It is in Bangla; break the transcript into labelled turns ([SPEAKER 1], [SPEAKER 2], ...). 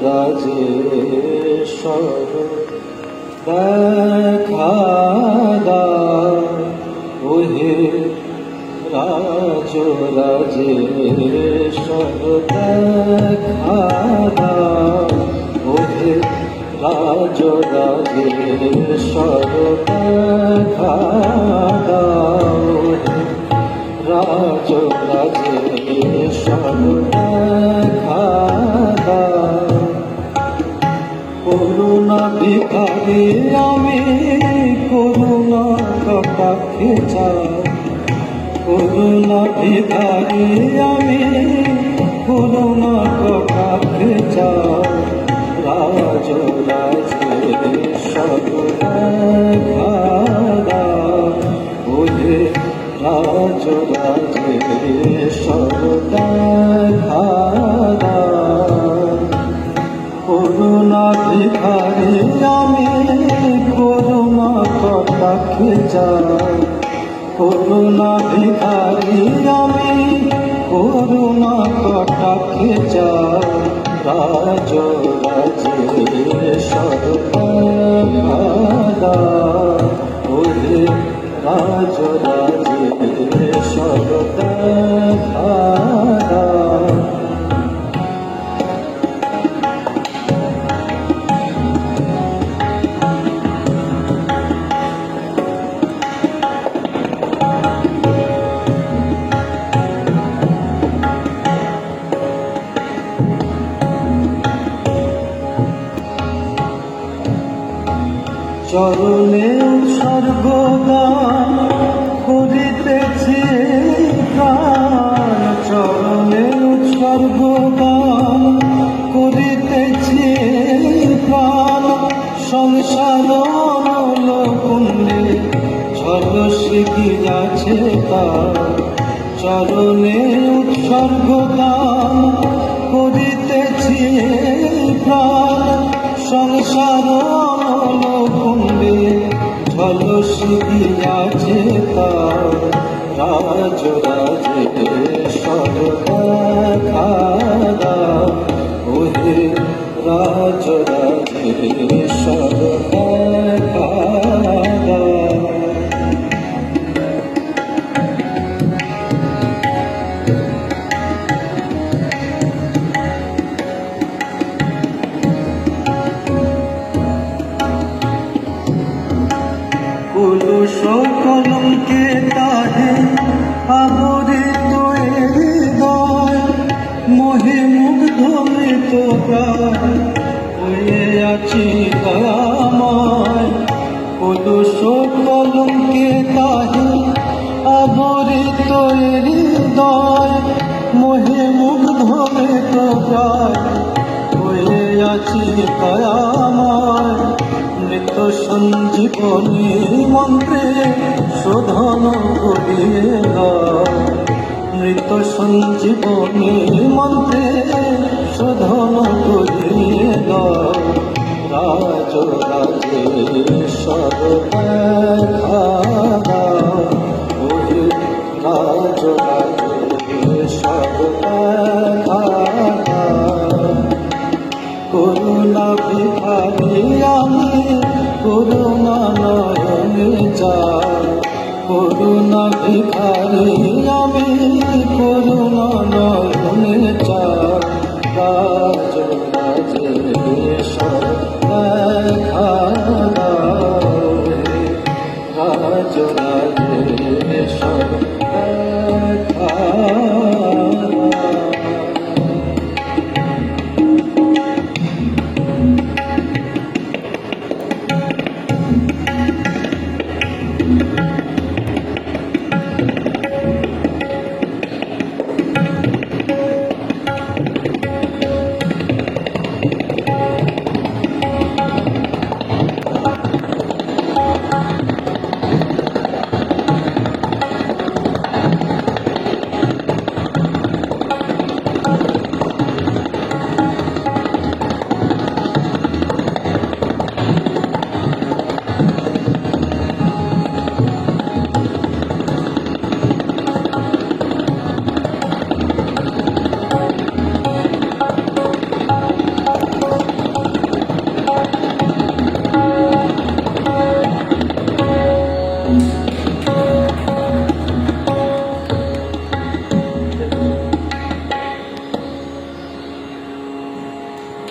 [SPEAKER 1] রাজেশ্বর দেখা দাও ওহে রাজ রাজেশ্বর দেখা দাও ওহে রাজ রাজেশ্বর দেখা দাও রাজ রাজেশ্বর দেখা দাও করুণা ভিখারি আমি করুণা কটাক্ষে চাই করুণা ভিখারি আমি করুণা কটাক্ষে চাই রাজ রাজেশ্বর দেখা দাও ওহে রাজ রাজেশ্বর দেখা দাও করুণা ভিখারি আমি করুণা কটাক্ষে চাই করুণা ভিখারি আমি করুণা কটাক্ষে চাই রাজ রাজেশ্বর দেখা দাও ওহে রাজ রাজেশ্বর দেখা দাও চরণে উৎসর্গদান করিতেছি প্রাণ চরণে উৎসর্গদান করিতেছি প্রাণ সংসার কুণ্ডে ঝলসে গিয়াছে তার চরণে উৎসর্গদান করিতেছি প্রাণ সংসার কুণ্ডে ঝলসে গিয়াছে তার রাজ রাজেশ্বর দেখা দাও ওহে রাজ রাজেশ্বর দেখা দাও কুলুষ কলঙ্কে তাহে আবরিত হৃদয় মোহে মুগ্ধ মৃত প্রায় হয়ে আছি দয়াময় কুলুষ কলঙ্কে তাহে আবরিত হৃদয় মোহে মুগ্ধ মৃত প্রায় হয়ে আছি দয়াময় মৃত সঞ্জীবনী মন্ত্রে শোধন করিয়ে দাও মৃত সঞ্জীবনী মন্ত্রে শোধন করিয়ে দাও রাজ রাজেশ্বর দেখা দাও ওহে রাজ রাজেশ্বর দেখা দাও করুণা ভিখারি আমি করুণা নয়নে চাই করুণা ভিখারি আমি করুণা নয়নে চাই